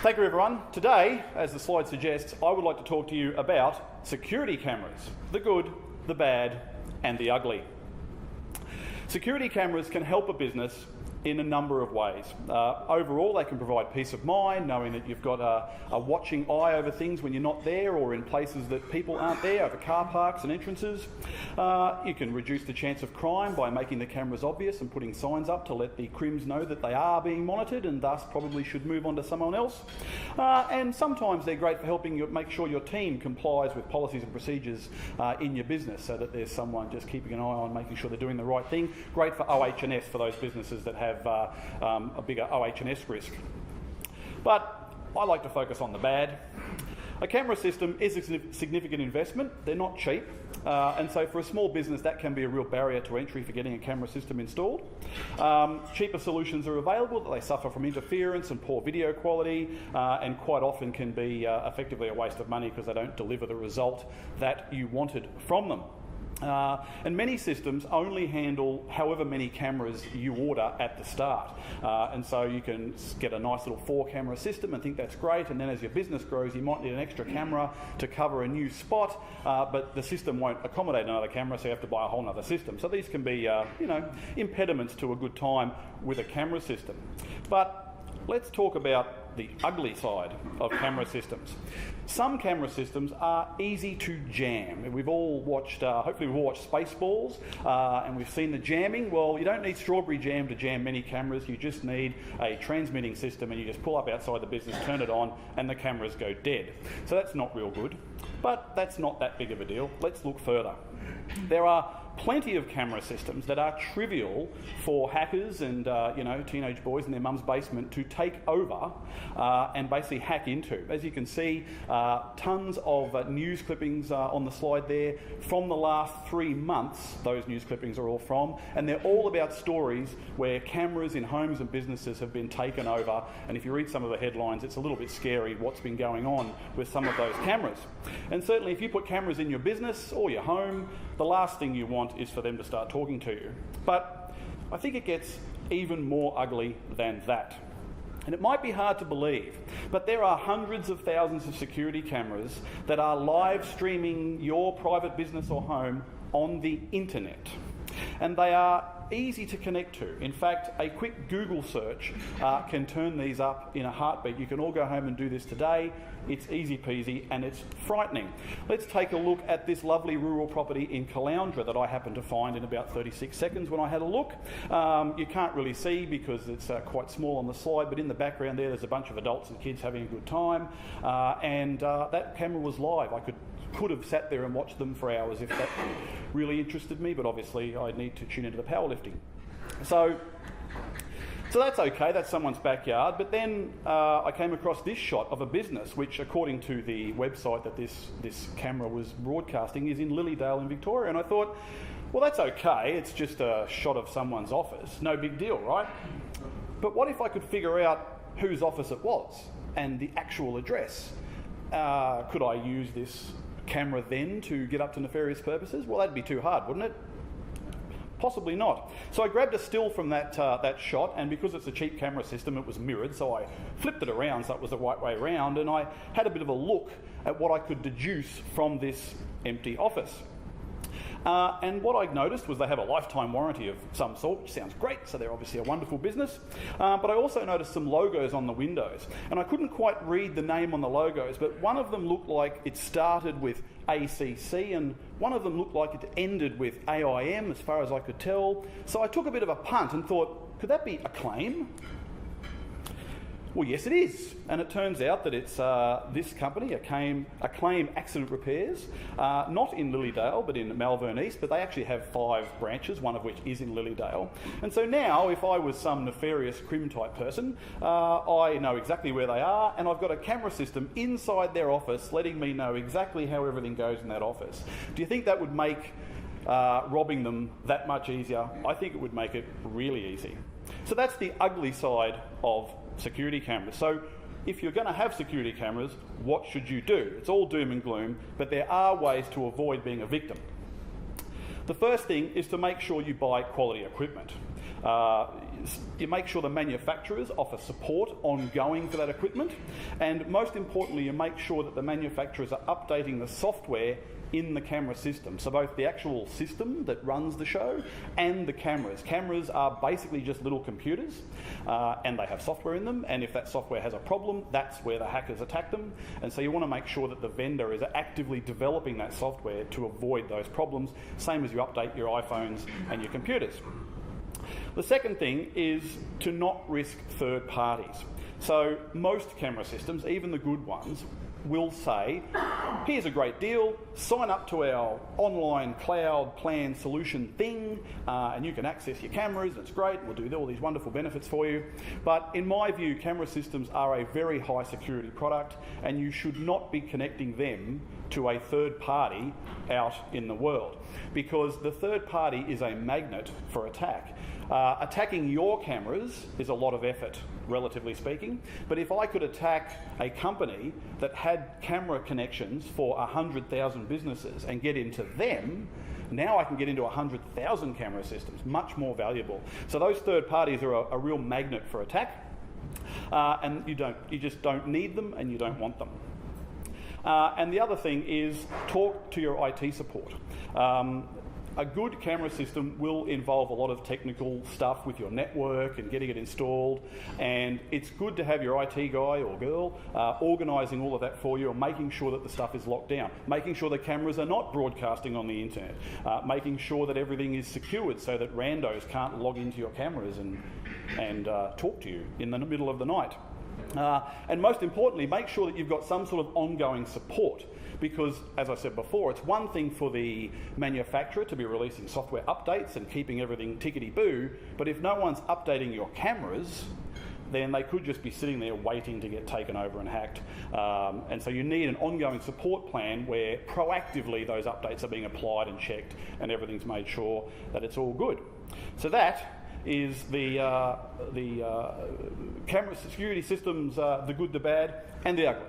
Thank you, everyone. Today, as the slide suggests, I would like to talk to you about security cameras, the good, the bad, and the ugly. Security cameras can help a business in a number of ways. Overall, they can provide peace of mind, knowing that you've got a watching eye over things when you're not there or in places that people aren't there, over car parks and entrances. You can reduce the chance of crime by making the cameras obvious and putting signs up to let the crims know that they are being monitored and thus probably should move on to someone else. And sometimes they're great for helping you make sure your team complies with policies and procedures in your business, so that there's someone just keeping an eye on making sure they're doing the right thing. Great for OH&S, for those businesses that have a bigger OH&S risk. But I like to focus on the bad. A camera system is a significant investment. They're not cheap. And so for a small business, that can be a real barrier to entry for getting a camera system installed. Cheaper solutions are available, but they suffer from interference and poor video quality, and quite often can be effectively a waste of money because they don't deliver the result that you wanted from them. And many systems only handle however many cameras you order at the start. And so you can get a nice little 4-camera system and think that's great, and then as your business grows you might need an extra camera to cover a new spot, but the system won't accommodate another camera, so you have to buy a whole other system. So these can be impediments to a good time with a camera system. But let's talk about the ugly side of camera systems. Some camera systems are easy to jam. We've all watched, hopefully we've all watched Spaceballs, and we've seen the jamming. Well, you don't need strawberry jam to jam many cameras. You just need a transmitting system, and you just pull up outside the business, turn it on, and the cameras go dead. So that's not real good. But that's not that big of a deal. Let's look further. There are plenty of camera systems that are trivial for hackers and teenage boys in their mum's basement to take over and basically hack into. As you can see, tons of news clippings on the slide there from the last 3 months. Those news clippings are all from, and they're all about stories where cameras in homes and businesses have been taken over. And if you read some of the headlines, it's a little bit scary what's been going on with some of those cameras. And certainly if you put cameras in your business or your home, the last thing you want is for them to start talking to you. But I think it gets even more ugly than that. And it might be hard to believe, but there are hundreds of thousands of security cameras that are live streaming your private business or home on the internet. And they are easy to connect to. In fact, a quick Google search can turn these up in a heartbeat. You can all go home and do this today. It's easy peasy and it's frightening. Let's take a look at this lovely rural property in Caloundra that I happened to find in about 36 seconds when I had a look. You can't really see because it's quite small on the slide, but in the background there's a bunch of adults and kids having a good time, and that camera was live. I could have sat there and watched them for hours if that really interested me, but obviously I need to tune into the powerlifting. So that's okay, that's someone's backyard. But then I came across this shot of a business which, according to the website that this camera was broadcasting, is in Lilydale in Victoria. And I thought, well, that's okay, it's just a shot of someone's office, no big deal, right? But what if I could figure out whose office it was and the actual address? Could I use this camera then to get up to nefarious purposes? Well, that'd be too hard, wouldn't it? Possibly not. So I grabbed a still from that shot, and because it's a cheap camera system, it was mirrored, so I flipped it around so it was the right way around, and I had a bit of a look at what I could deduce from this empty office. And what I noticed was they have a lifetime warranty of some sort, which sounds great, so they're obviously a wonderful business. But I also noticed some logos on the windows, and I couldn't quite read the name on the logos, but one of them looked like it started with ACC, and one of them looked like it ended with AIM, as far as I could tell. So I took a bit of a punt and thought, could that be Acclaim? Well, yes, it is. And it turns out that it's this company, Acclaim Accident Repairs, not in Lilydale, but in Malvern East, but they actually have 5 branches, one of which is in Lilydale. And so now, if I was some nefarious crim-type person, I know exactly where they are, and I've got a camera system inside their office letting me know exactly how everything goes in that office. Do you think that would make robbing them that much easier? I think it would make it really easy. So that's the ugly side of security cameras. So if you're going to have security cameras, what should you do? It's all doom and gloom, but there are ways to avoid being a victim. The first thing is to make sure you buy quality equipment. You make sure the manufacturers offer support ongoing for that equipment, and most importantly, you make sure that the manufacturers are updating the software in the camera system. So both the actual system that runs the show and the cameras. Cameras are basically just little computers, and they have software in them, and if that software has a problem, that's where the hackers attack them. And so you want to make sure that the vendor is actively developing that software to avoid those problems, same as you update your iPhones and your computers. The second thing is to not risk third parties. So most camera systems, even the good ones, will say, here's a great deal, sign up to our online cloud plan solution thing, and you can access your cameras, it's great, we'll do all these wonderful benefits for you. But in my view, camera systems are a very high security product, and you should not be connecting them to a third party out in the world, because the third party is a magnet for attack. Attacking your cameras is a lot of effort, relatively speaking, but if I could attack a company that had camera connections for 100,000 businesses and get into them, now I can get into 100,000 camera systems, much more valuable. So those third parties are a real magnet for attack, and you just don't need them and you don't want them. And the other thing is talk to your IT support. A good camera system will involve a lot of technical stuff with your network and getting it installed, and it's good to have your IT guy or girl organising all of that for you and making sure that the stuff is locked down, making sure the cameras are not broadcasting on the internet, making sure that everything is secured so that randos can't log into your cameras and talk to you in the middle of the night. And most importantly, make sure that you've got some sort of ongoing support, because, as I said before, it's one thing for the manufacturer to be releasing software updates and keeping everything tickety-boo, but if no one's updating your cameras, then they could just be sitting there waiting to get taken over and hacked. And so you need an ongoing support plan where proactively those updates are being applied and checked and everything's made sure that it's all good. So that is the camera security systems, the good, the bad, and the ugly.